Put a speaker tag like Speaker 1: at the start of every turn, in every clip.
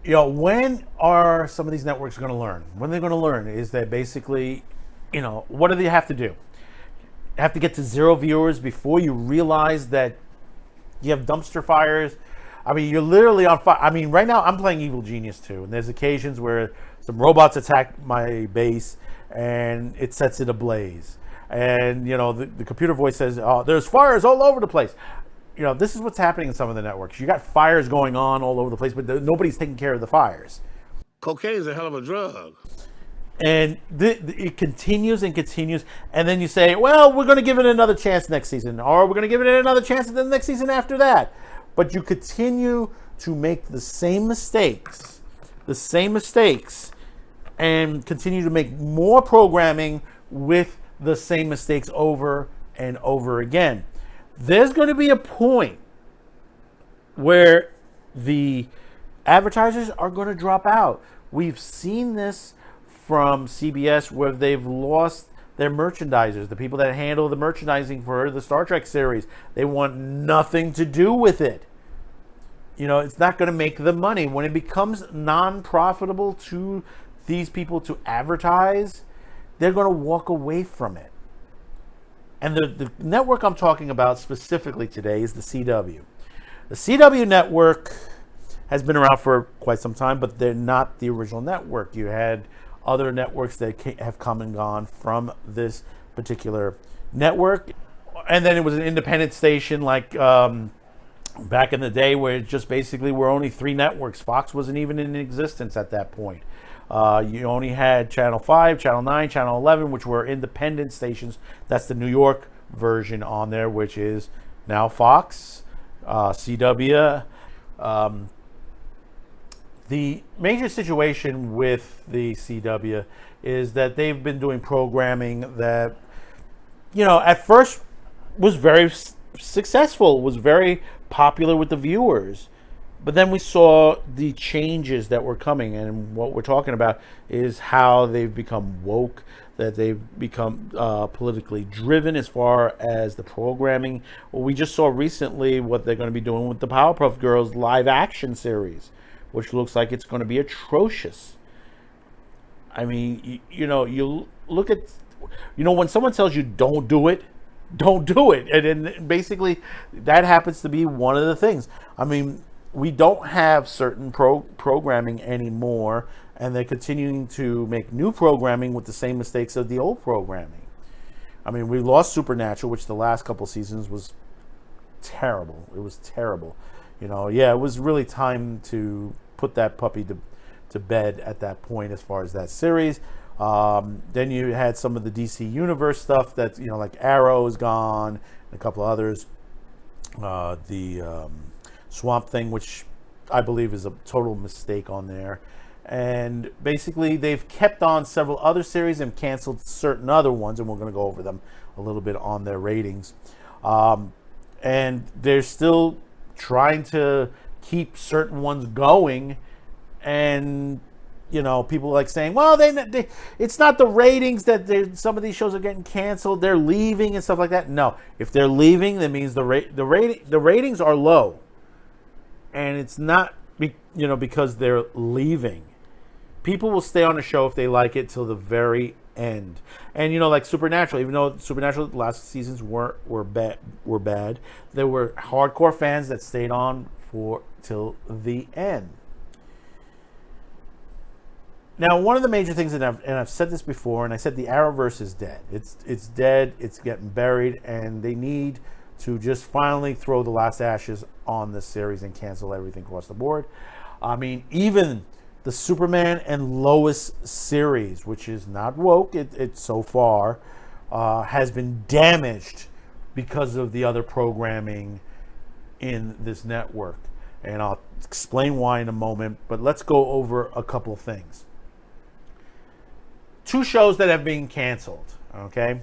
Speaker 1: When are some of these networks going to learn? When they're going to learn is that basically, what do they have to do? Have to get to 0 viewers before you realize that you have dumpster fires. I mean, you're literally on fire. I mean, right now I'm playing Evil Genius 2, and there's occasions where some robots attack my base and it sets it ablaze. And, the computer voice says, oh, there's fires all over the place. This is what's happening in some of the networks. You got fires going on all over the place, but nobody's taking care of the fires.
Speaker 2: Cocaine is a hell of a drug.
Speaker 1: And it continues and continues. And then you say, well, we're going to give it another chance next season, or we're going to give it another chance the next season after that. But you continue to make the same mistakes, and continue to make more programming with the same mistakes over and over again. There's going to be a point where the advertisers are going to drop out. We've seen this from CBS where they've lost their merchandisers, the people that handle the merchandising for the Star Trek series. They want nothing to do with it. It's not going to make them money. When it becomes non-profitable to these people to advertise, they're going to walk away from it. And the network I'm talking about specifically today is the CW. The CW network has been around for quite some time, but they're not the original network. You had other networks that have come and gone from this particular network. And then it was an independent station like back in the day where it just basically were only 3 networks. Fox wasn't even in existence at that point. You only had Channel 5, Channel 9, Channel 11, which were independent stations. That's the New York version on there, which is now Fox, CW. The major situation with the CW is that they've been doing programming that, at first was very successful, was very popular with the viewers. But then we saw the changes that were coming, and what we're talking about is how they've become woke, that they've become politically driven as far as the programming. Well, we just saw recently what they're going to be doing with the Powerpuff Girls live action series, which looks like it's going to be atrocious. I mean, you look at, when someone tells you don't do it, don't do it. And then basically that happens to be one of the things. I mean, we don't have certain programming anymore, and they're continuing to make new programming with the same mistakes of the old programming. I mean, we lost Supernatural, which the last couple seasons was terrible. It was terrible. It was really time to put that puppy to bed at that point as far as that series. Then you had some of the DC Universe stuff that, like Arrow is gone, and a couple of others. The Swamp Thing, which I believe is a total mistake on there. And basically they've kept on several other series and canceled certain other ones, and we're going to go over them a little bit on their ratings. And they're still trying to keep certain ones going, and people like saying, well, they it's not the ratings that some of these shows are getting canceled, they're leaving and stuff like that. No, if they're leaving, that means the ratings are low. And it's not, because they're leaving. People will stay on the show if they like it till the very end. And like Supernatural, even though Supernatural last seasons were bad, there were hardcore fans that stayed on till the end. Now, one of the major things and I've said this before, and I said the Arrowverse is dead. It's dead. It's getting buried, and they need to just finally throw the last ashes on this series and cancel everything across the board. I mean, even the Superman and Lois series, which is not woke, it so far, has been damaged because of the other programming in this network. And I'll explain why in a moment, but let's go over a couple of things. 2 shows that have been canceled, okay?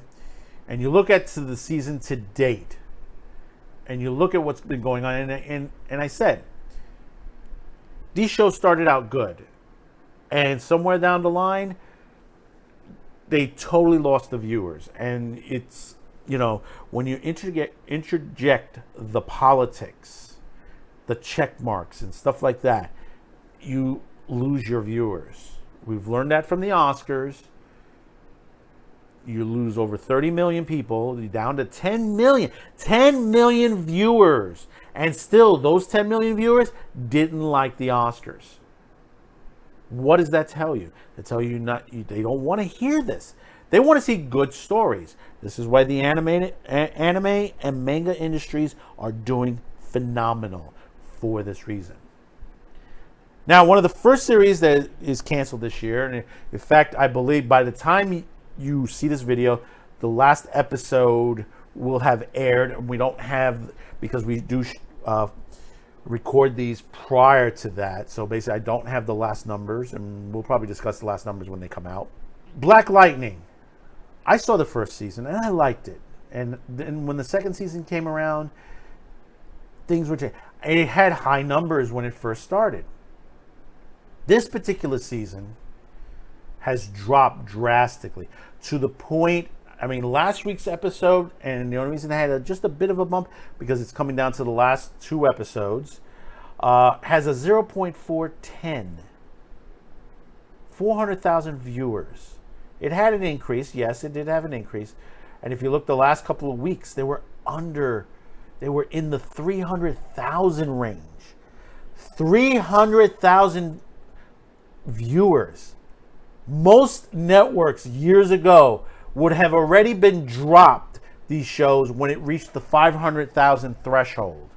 Speaker 1: And you look at the season to date, and you look at what's been going on, and I said, these shows started out good, and somewhere down the line, they totally lost the viewers. And it's, when you interject the politics, the check marks and stuff like that, you lose your viewers. We've learned that from the Oscars. You lose over 30 million people. You're down to 10 million. 10 million viewers. And still, those 10 million viewers didn't like the Oscars. What does that tell you? They tell you they don't want to hear this. They want to see good stories. This is why the anime and manga industries are doing phenomenal for this reason. Now, one of the first series that is canceled this year, and in fact, I believe by the time you see this video, the last episode will have aired. We don't have, because we do record these prior to that. So basically, I don't have the last numbers, and we'll probably discuss the last numbers when they come out. Black Lightning. I saw the first season, and I liked it. And then when the second season came around, things were changing. It had high numbers when it first started. This particular season has dropped drastically to the point, I mean, last week's episode, and the only reason I had just a bit of a bump, because it's coming down to the last two episodes, has a 0.410. 400,000 viewers. It had an increase. Yes, it did have an increase. And if you look the last couple of weeks, they were in the 300,000 range. 300,000 viewers. Most networks years ago would have already been dropped these shows when it reached the 500,000 threshold.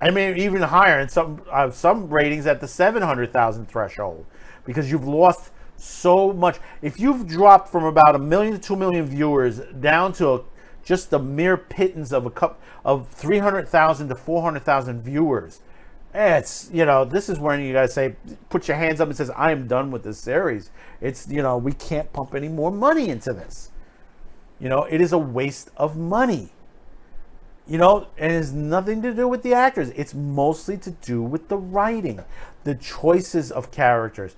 Speaker 1: I mean, even higher in some ratings at the 700,000 threshold, because you've lost so much. If you've dropped from about 1 million to 2 million viewers down to just the mere pittance of 300,000 to 400,000 viewers, it's, this is when you got to say, put your hands up and says, I am done with this series. It's, we can't pump any more money into this. It is a waste of money. And it has nothing to do with the actors. It's mostly to do with the writing, the choices of characters.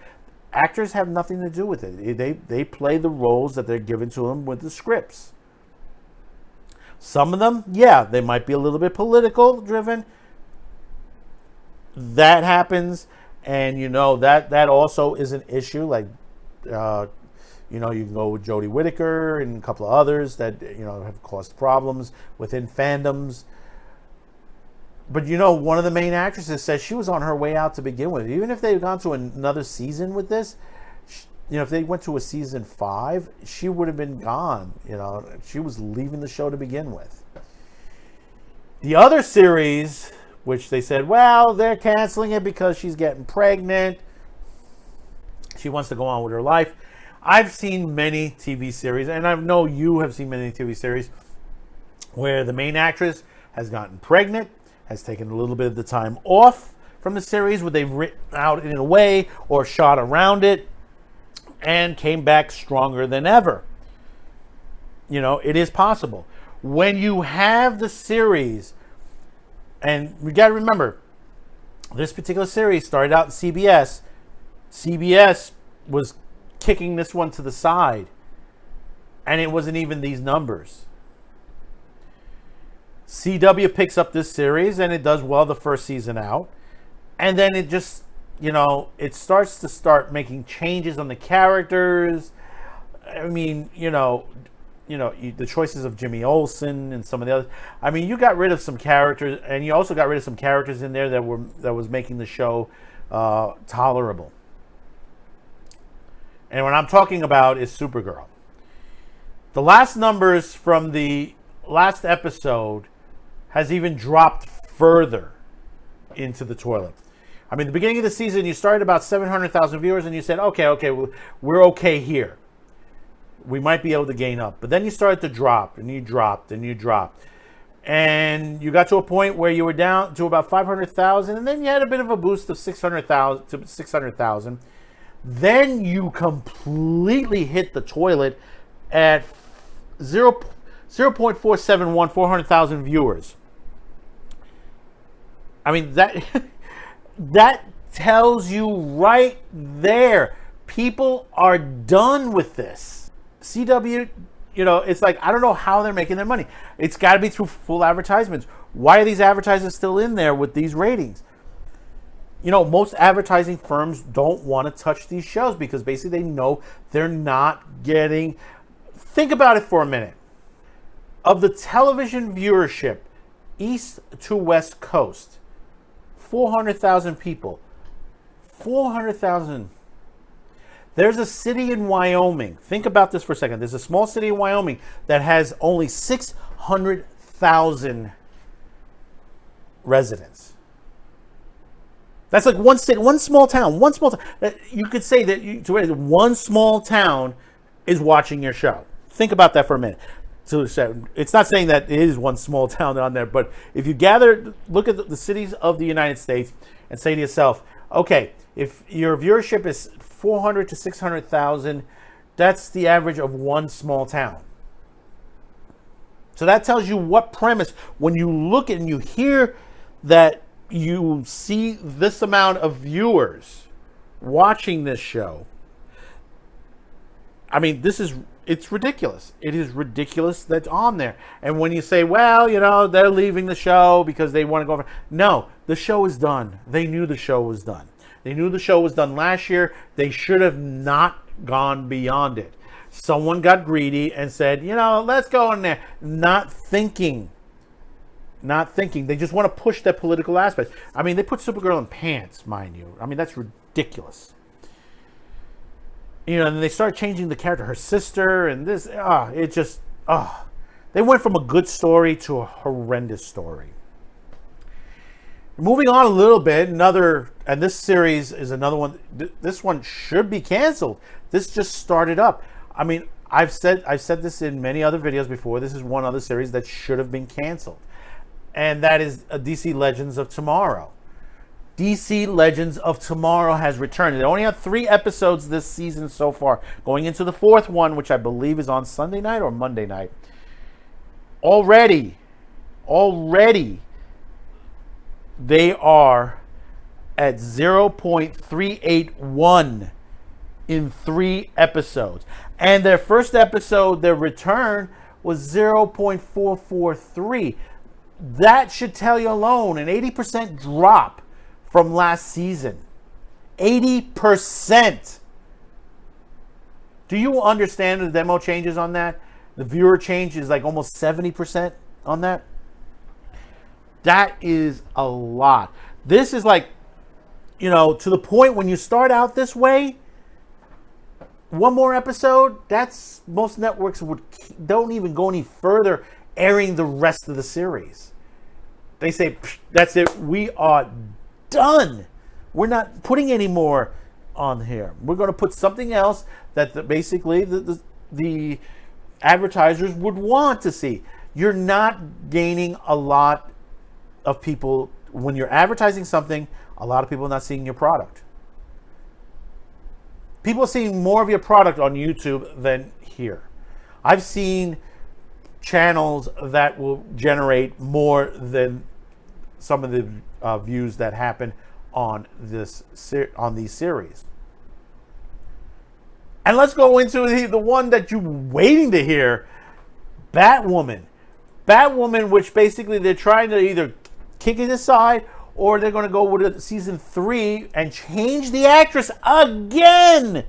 Speaker 1: Actors have nothing to do with it. They play the roles that they're given to them with the scripts. Some of them, yeah, they might be a little bit political driven. That happens, and that also is an issue. Like, you can go with Jodie Whittaker and a couple of others that have caused problems within fandoms. But one of the main actresses says she was on her way out to begin with. Even if they'd gone to another season with this, if they went to a season 5, she would have been gone. She was leaving the show to begin with. The other series, which they said, well, they're canceling it because she's getting pregnant. She wants to go on with her life. I've seen many TV series, and I know you have seen many TV series, where the main actress has gotten pregnant, has taken a little bit of the time off from the series, where they've written out in a way or shot around it, and came back stronger than ever. It is possible. When you have the series, and we got to remember, this particular series started out in CBS. CBS was kicking this one to the side, and it wasn't even these numbers. CW picks up this series, and it does well the first season out, and then it just, it starts to making changes on the characters. I mean, the choices of Jimmy Olsen and some of the others. I mean, you got rid of some characters, and you also got rid of some characters in there that was making the show tolerable. And what I'm talking about is Supergirl. The last numbers from the last episode has even dropped further into the toilet. I mean, the beginning of the season, you started about 700,000 viewers, and you said, okay, we're okay here. We might be able to gain up. But then you started to drop, and you dropped, and you dropped. And you got to a point where you were down to about 500,000, and then you had a bit of a boost of 600,000 to 600,000. Then you completely hit the toilet at 0.471, 400,000 viewers. I mean, that tells you right there, people are done with this. CW, it's like, I don't know how they're making their money. It's got to be through full advertisements. Why are these advertisers still in there with these ratings? most advertising firms don't want to touch these shows because basically they know they're not getting. Think about it for a minute. Of the television viewership, east to west coast, 400,000 people. 400,000. There's a city in Wyoming. Think about this for a second. There's a small city in Wyoming that has only 600,000 residents. That's like one state, one small town. You could say that one small town is watching your show. Think about that for a minute. So it's not saying that it is one small town on there, but if you look at the cities of the United States and say to yourself, okay, if your viewership is 400 to 600,000, that's the average of one small town. So that tells you what premise, when you look at and you hear that you see this amount of viewers watching this show. I mean, it's ridiculous. It is ridiculous that's on there. And when you say, well, they're leaving the show because they want to go over. No, the show is done. They knew the show was done. They knew the show was done last year. They should have not gone beyond it. Someone got greedy and said, let's go in there. Not thinking. They just want to push that political aspect. I mean, they put Supergirl in pants, mind you. I mean, that's ridiculous. And they start changing the character, her sister, and this. They went from a good story to a horrendous story. Moving on a little bit, and this series is another one. This one should be canceled. This just started up. I mean, I've said this in many other videos before. This is one other series that should have been canceled. And that is DC Legends of Tomorrow. DC Legends of Tomorrow has returned. They only have 3 episodes this season so far, going into the 4th one, which I believe is on Sunday night or Monday night. Already, they are at 0.381 in 3 episodes. And their first episode, their return, was 0.443. That should tell you alone an 80% drop from last season. 80%. Do you understand the demo changes on that? The viewer change is like almost 70% on that. That is a lot. This is like, to the point when you start out this way, one more episode, most networks don't even go any further airing the rest of the series. They say, that's it, we are done. We're not putting any more on here. We're going to put something else that basically the advertisers would want to see. You're not gaining a lot of people. When you're advertising something, a lot of people are not seeing your product. People are seeing more of your product on YouTube than here. I've seen channels that will generate more than some of the views that happen on these series. And let's go into the one that you're waiting to hear, Batwoman. Batwoman, which basically they're trying to either kick it aside or they're going to go with season 3 and change the actress again.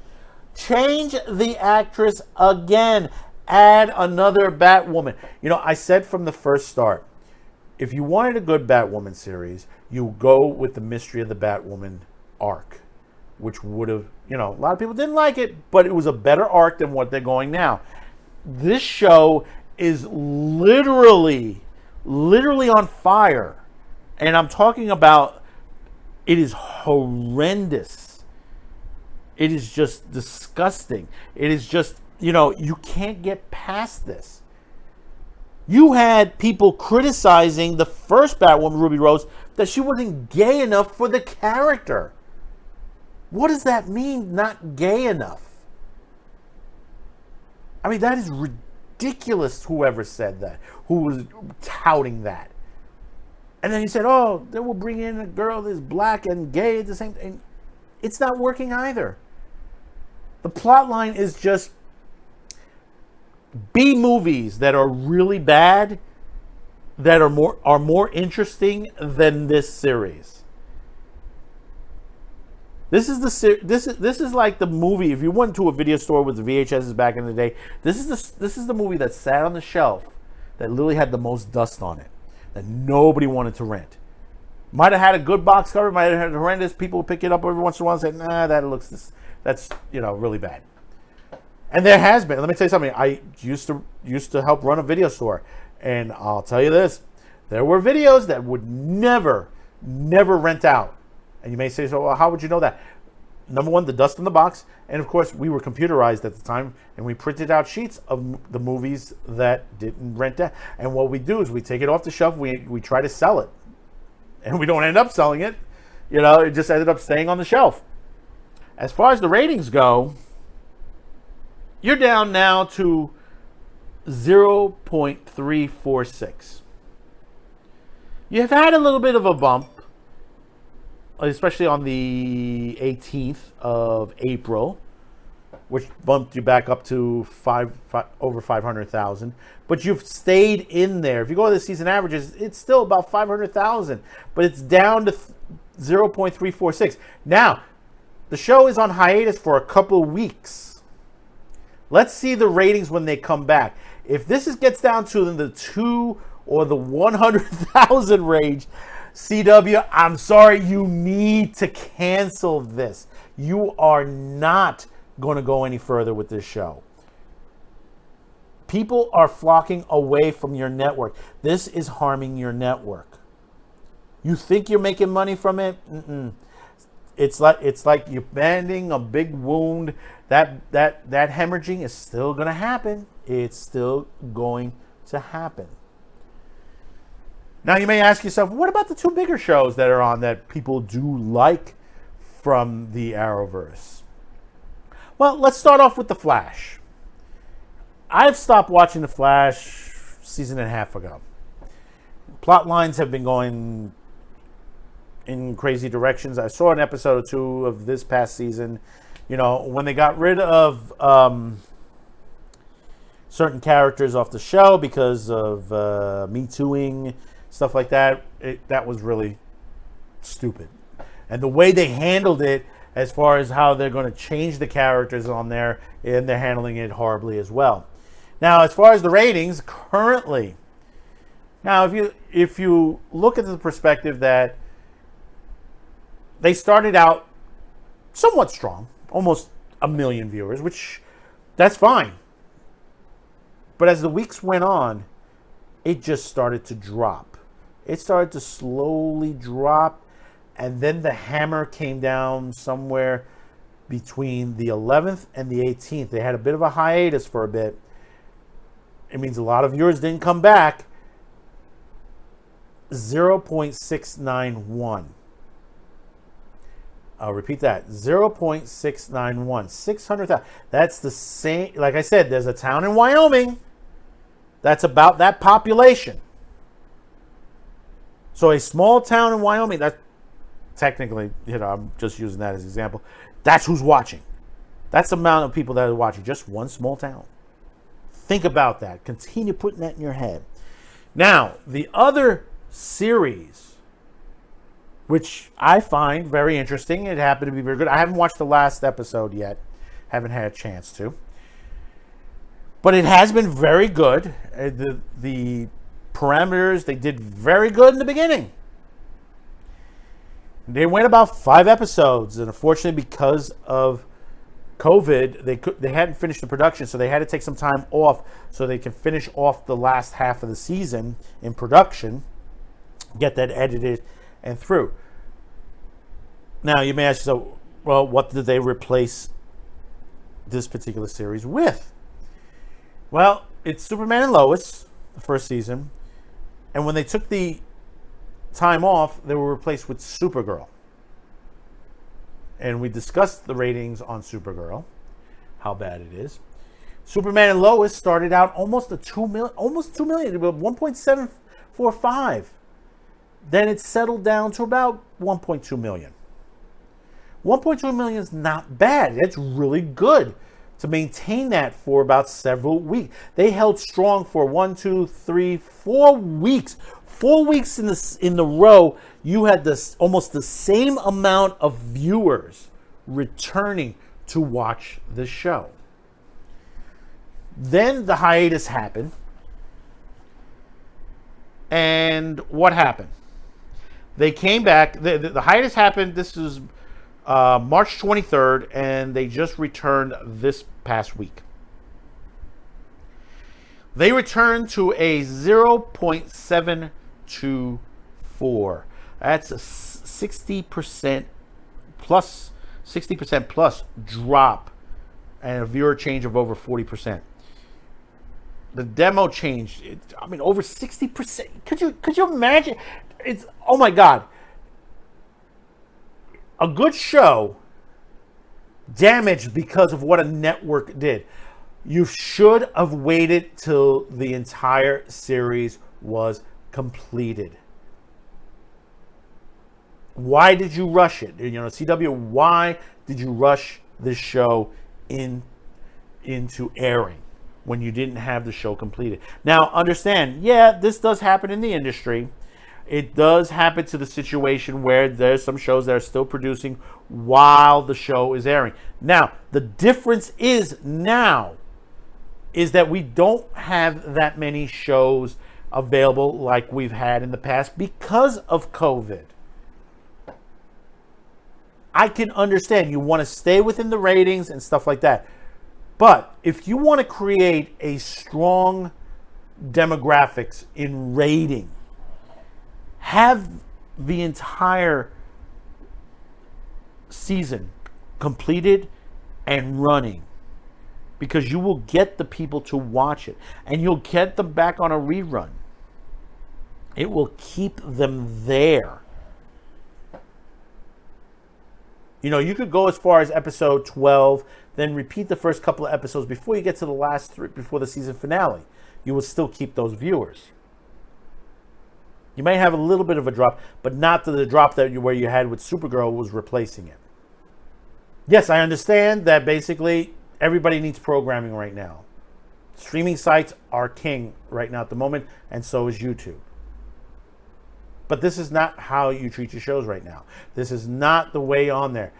Speaker 1: Add another Batwoman. I said from the first start, if you wanted a good Batwoman series, you go with the Mystery of the Batwoman arc, which would have, a lot of people didn't like it, but it was a better arc than what they're going now. This show is literally on fire. And I'm talking about, it is horrendous. It is just disgusting. It is just, you can't get past this. You had people criticizing the first Batwoman, Ruby Rose, that she wasn't gay enough for the character. What does that mean, not gay enough? I mean, that is ridiculous, whoever said that, who was touting that. And then he said, then we'll bring in a girl that's black and gay at the same time. It's not working either. The plot line is just B movies that are really bad, that are more interesting than this series. This is like the movie. If you went to a video store with the VHSs back in the day, this is the movie that sat on the shelf that literally had the most dust on it, that nobody wanted to rent. Might have had a good box cover, might have had horrendous. People would pick it up every once in a while and say, "Nah, that's really bad." And there has been. Let me tell you something. I used to help run a video store, and I'll tell you this: there were videos that would never rent out. And you may say, "So, well, how would you know that?" Number one, the dust in the box, and of course, we were computerized at the time, and we printed out sheets of the movies that didn't rent out. And what we do is we take it off the shelf, we try to sell it, and we don't end up selling it. It just ended up staying on the shelf. As far as the ratings go, you're down now to 0.346. You've had a little bit of a bump, especially on the 18th of April, which bumped you back up to over 500,000. But you've stayed in there. If you go to the season averages, it's still about 500,000, but it's down to 0.346. Now, the show is on hiatus for a couple of weeks. Let's see the ratings when they come back. If this gets down to the 2 or the 100,000 range, CW, I'm sorry, you need to cancel this. You are not going to go any further with this show. People are flocking away from your network. This is harming your network. You think you're making money from it? It's like you're banding a big wound. That hemorrhaging is still going to happen. It's still going to happen. Now, you may ask yourself, what about the two bigger shows that are on that people do like from the Arrowverse? Well, let's start off with The Flash. I've stopped watching The Flash season and a half ago. Plot lines have been going in crazy directions. I saw an episode or two of this past season. When they got rid of certain characters off the show because of Me Tooing, stuff like that, that was really stupid. And the way they handled it, as far as how they're going to change the characters on there, and they're handling it horribly as well. Now, as far as the ratings currently, now if you look at the perspective that they started out somewhat strong, almost 1 million viewers, which that's fine. But as the weeks went on, it just started to drop. It started to slowly drop, and then the hammer came down somewhere between the 11th and the 18th. They had a bit of a hiatus for a bit. It means a lot of viewers didn't come back. 0.691. I'll repeat that. 0.691. 600,000. That's the same. Like I said, there's a town in Wyoming that's about that population. So a small town in Wyoming, that technically, I'm just using that as an example. That's who's watching. That's the amount of people that are watching. Just one small town. Think about that. Continue putting that in your head. Now, the other series, which I find very interesting, it happened to be very good. I haven't watched the last episode yet. Haven't had a chance to. But it has been very good. The parameters, they did very good in the beginning. They went about 5 episodes, and unfortunately, because of COVID, they hadn't finished the production, so they had to take some time off so they can finish off the last half of the season in production, get that edited and through. Now, you may ask yourself, well, what did they replace this particular series with? Well, it's Superman and Lois, the first season, and when they took the time off, they were replaced with Supergirl. And we discussed the ratings on Supergirl, how bad it is. Superman and Lois started out almost 2 million, 1.745. Then it settled down to about 1.2 million. 1.2 million is not bad. That's really good to maintain that for about several weeks. They held strong for 4 weeks. 4 weeks in the row, you had almost the same amount of viewers returning to watch the show. Then the hiatus happened. And what happened? They came back. The hiatus happened. This is March 23rd, and they just returned this past week. They returned to a 0.724. That's a 60% plus drop, and a viewer change of over 40%. The demo changed. Over 60%. Could you imagine? It's, oh my God. A good show damaged because of what a network did. You should have waited till the entire series was completed. Why did you rush it? CW, why did you rush this show into airing when you didn't have the show completed? Now, understand, this does happen in the industry. It does happen to the situation where there's some shows that are still producing while the show is airing. Now, the difference is that we don't have that many shows available like we've had in the past because of COVID. I can understand you want to stay within the ratings and stuff like that. But if you want to create a strong demographics in rating, have the entire season completed and running, because you will get the people to watch it and you'll get them back on a rerun. It will keep them there. You could go as far as episode 12, then repeat the first couple of episodes before you get to the last three, before the season finale. You will still keep those viewers. You may have a little bit of a drop, but not the drop where you had with Supergirl was replacing it. Yes, I understand that basically everybody needs programming right now. Streaming sites are king right now at the moment, and so is YouTube. But this is not how you treat your shows right now. This is not the way on there.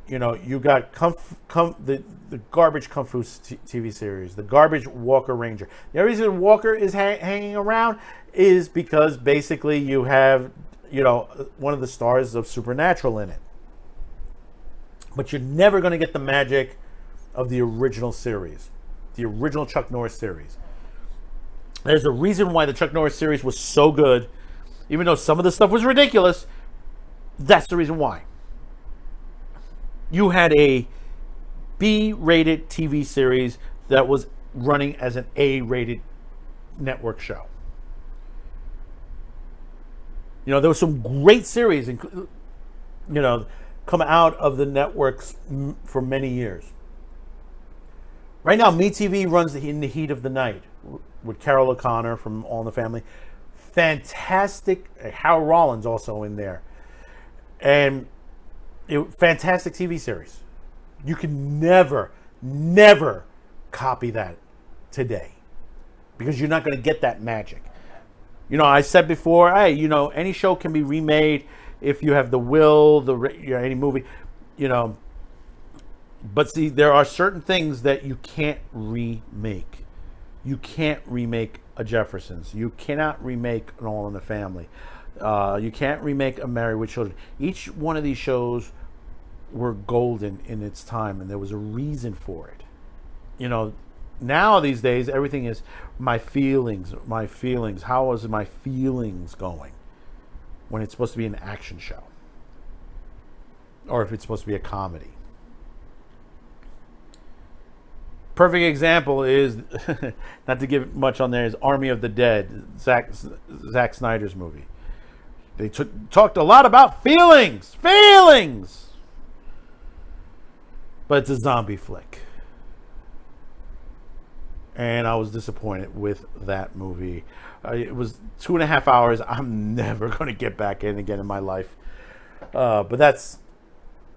Speaker 1: You got the garbage Kung Fu TV series, the garbage Walker Ranger. The only reason Walker is hanging around is because basically you have, one of the stars of Supernatural in it. But you're never going to get the magic of the original series, the original Chuck Norris series. There's a reason why the Chuck Norris series was so good, even though some of the stuff was ridiculous. That's the reason why. You had a B-rated TV series that was running as an A-rated network show. There was some great series, come out of the networks for many years. Right now, MeTV runs in the heat of the night with Carol O'Connor from All in the Family. Fantastic. Hal Rollins also in there. And fantastic TV series. You can never copy that today because you're not going to get that magic. I said before, hey, any show can be remade if you have the will, any movie, But see, there are certain things that you can't remake. You can't remake a Jeffersons. You cannot remake an All in the Family. You can't remake a Married with Children. Each one of these shows were golden in its time, and there was a reason for it. Now these days, everything is my feelings. How is my feelings going? When it's supposed to be an action show. Or if it's supposed to be a comedy. Perfect example is, not to give much on there, is Army of the Dead, Zack Snyder's movie. They talked a lot about feelings, but it's a zombie flick. And I was disappointed with that movie. It was 2.5 hours. I'm never going to get back in again in my life. But that's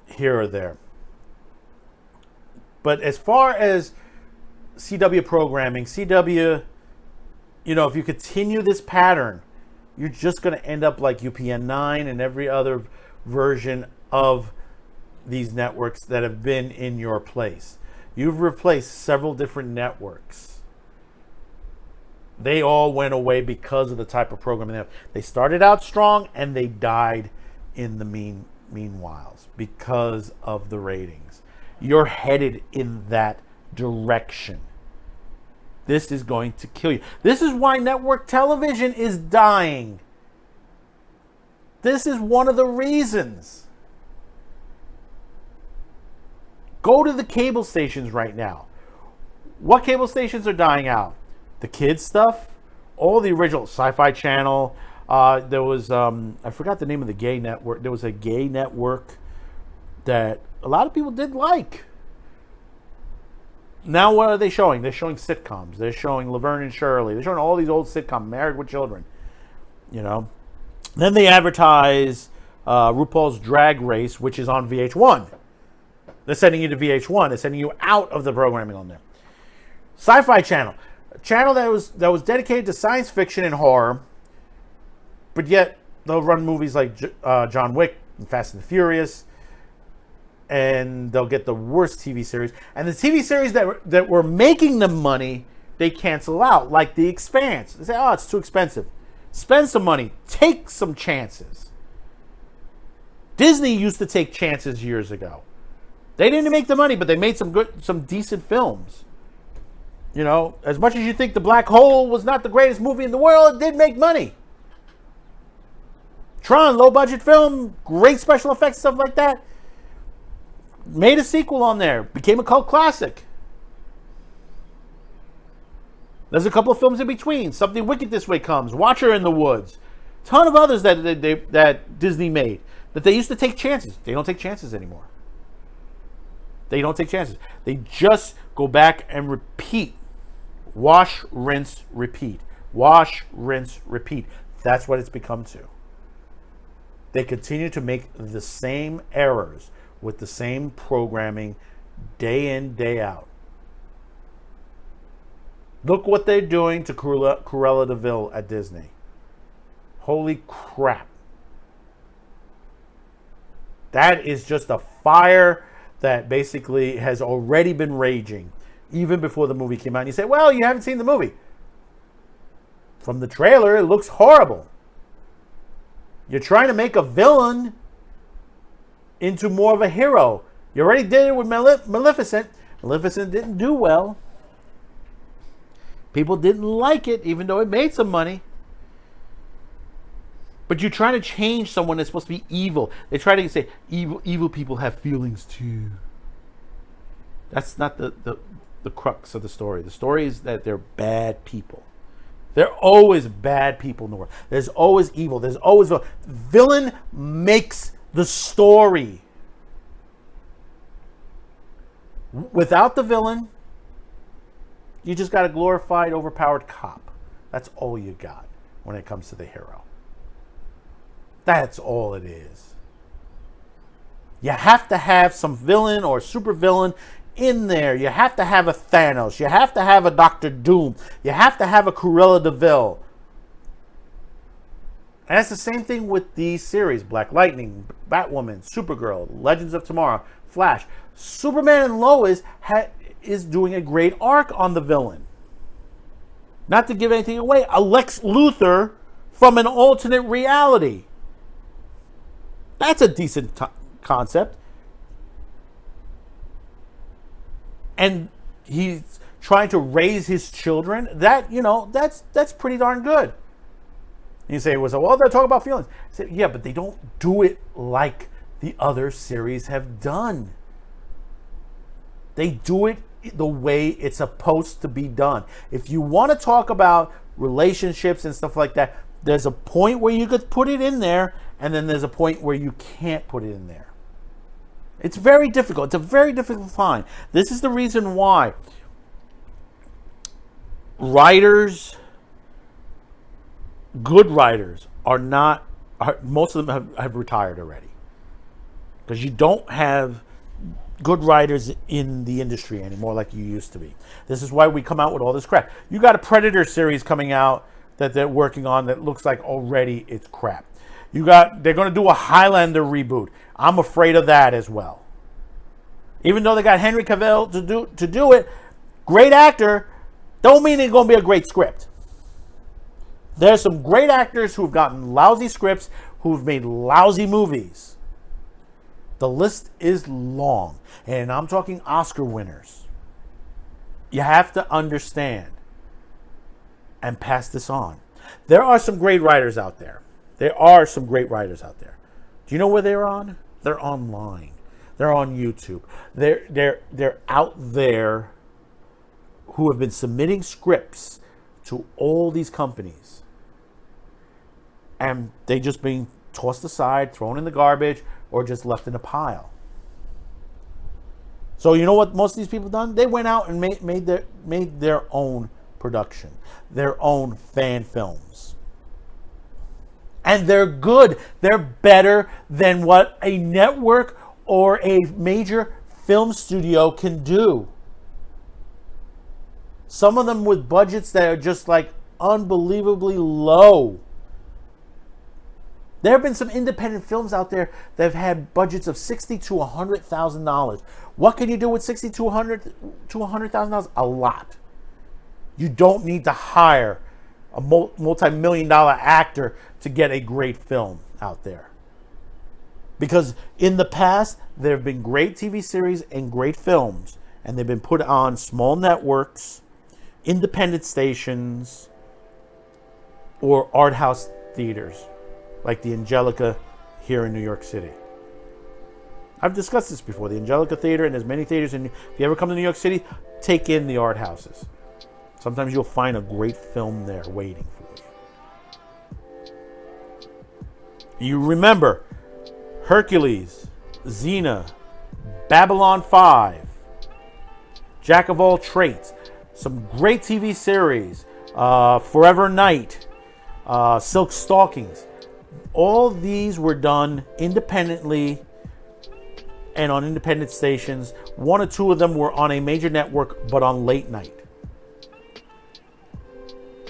Speaker 1: here or there. But as far as CW programming, CW, if you continue this pattern, you're just going to end up like UPN 9 and every other version of these networks that have been in your place. You've replaced several different networks. They all went away because of the type of programming they have. They started out strong and they died in the meanwhile because of the ratings. You're headed in that direction. This is going to kill you. This is why network television is dying. This is one of the reasons. Go to the cable stations right now. What cable stations are dying out? The kids stuff, all the original Sci-Fi Channel. There was, I forgot the name of the gay network. There was a gay network that a lot of people did like. Now what are they showing? They're showing sitcoms. They're showing Laverne and Shirley. They're showing all these old sitcoms, Married with Children. You know. Then they advertise RuPaul's Drag Race, which is on VH1. They're sending you to VH1. They're sending you out of the programming on there. Sci-Fi Channel. A channel that was dedicated to science fiction and horror, but yet they'll run movies like John Wick and Fast and the Furious, and they'll get the worst TV series. And the TV series that were making them money, they cancel out, like The Expanse. They say, oh, it's too expensive. Spend some money. Take some chances. Disney used to take chances years ago. They didn't make the money, but they made some decent films. You know, as much as you think The Black Hole was not the greatest movie in the world, it did make money. Tron, low-budget film, great special effects, stuff like that. Made a sequel on there. Became a cult classic. There's a couple of films in between. Something Wicked This Way Comes. Watcher in the Woods. Ton of others that Disney made. That they used to take chances. They don't take chances anymore. They don't take chances. They just go back and repeat. Wash, rinse, repeat. Wash, rinse, repeat. That's what it's become to. They continue to make the same errors with the same programming day in, day out. Look what they're doing to Cruella de Vil at Disney. Holy crap. That is just a fire that basically has already been raging even before the movie came out. And you say, well, you haven't seen the movie. From the trailer, it looks horrible. You're trying to make a villain into more of a hero. You already did it with Maleficent. Maleficent didn't do well. People didn't like it, even though it made some money. But you're trying to change someone that's supposed to be evil. They try to say, evil people have feelings too. That's not the crux of the story. The story is that they're bad people. There are always bad people in the world. There's always evil. There's always a villain makes the story. Without the villain, you just got a glorified, overpowered cop. That's all you got when it comes to the hero. That's all it is. You have to have some villain or supervillain in there. You have to have a Thanos. You have to have a Doctor Doom. You have to have a Cruella de Vil. And that's the same thing with these series. Black Lightning, Batwoman, Supergirl, Legends of Tomorrow, Flash. Superman and Lois is doing a great arc on the villain. Not to give anything away, a Lex Luthor from an alternate reality. That's a decent concept. And he's trying to raise his children. That's pretty darn good. And you say, well, they're talking about feelings. I say, yeah, but they don't do it like the other series have done. They do it the way it's supposed to be done. If you want to talk about relationships and stuff like that, there's a point where you could put it in there, and then there's a point where you can't put it in there. It's very difficult. It's a very difficult find. This is the reason why writers, good writers, most of them have retired already. Because you don't have good writers in the industry anymore like you used to be. This is why we come out with all this crap. You got a Predator series coming out that they're working on that looks like already it's crap. They're going to do a Highlander reboot. I'm afraid of that as well. Even though they got Henry Cavill to do it, great actor, don't mean it's going to be a great script. There's some great actors who've gotten lousy scripts, who've made lousy movies. The list is long, and I'm talking Oscar winners. You have to understand and pass this on. There are some great writers out there. There are some great writers out there. Do you know where they're on? They're online. They're on YouTube. They're out there who have been submitting scripts to all these companies. And they just being tossed aside, thrown in the garbage, or just left in a pile. So you know what most of these people done? They went out and made their own production, their own fan films. And they're good. They're better than what a network or a major film studio can do. Some of them with budgets that are just like unbelievably low. There have been some independent films out there that have had budgets of $60,000 to $100,000. What can you do with $60,000 to $100,000? A lot. You don't need to hire a multi-million-dollar actor to get a great film out there. Because in the past, there have been great TV series and great films, and they've been put on small networks, independent stations, or art house theaters, like the Angelica here in New York City. I've discussed this before. The Angelica Theater, and there's many theaters. And if you ever come to New York City, take in the art houses. Sometimes you'll find a great film there waiting for you. You remember Hercules, Xena, Babylon 5, Jack of All Trades, some great TV series, Forever Knight, Silk Stockings. All these were done independently and on independent stations. One or two of them were on a major network, but on late night.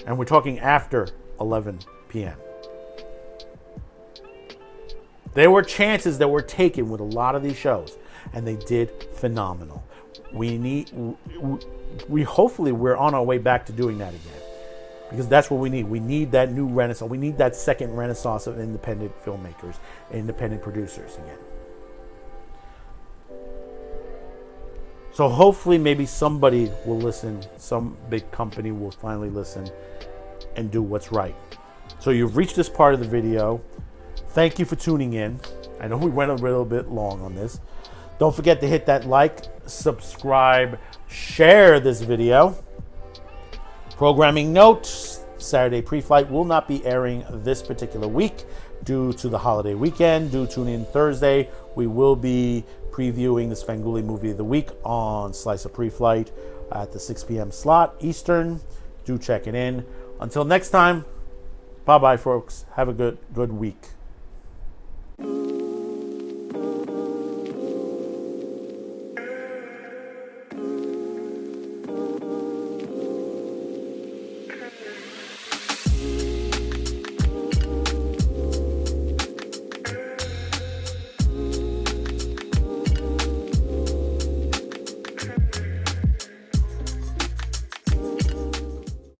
Speaker 1: And we're talking after 11 p.m. There were chances that were taken with a lot of these shows, and they did phenomenal. We hopefully we're on our way back to doing that again, because that's what we need. We need that new renaissance. We need that second renaissance of independent filmmakers, independent producers again. So hopefully maybe somebody will listen. Some big company will finally listen and do what's right. So you've reached this part of the video. Thank you for tuning in. I know we went a little bit long on this. Don't forget to hit that like, subscribe, share this video. Programming notes: Saturday Pre-Flight will not be airing this particular week due to the holiday weekend. Do tune in Thursday. We will be previewing the Svengoolie Movie of the Week on Slice of Pre-Flight at the 6 p.m. slot Eastern. Do check it in. Until next time, bye-bye, folks. Have a good week.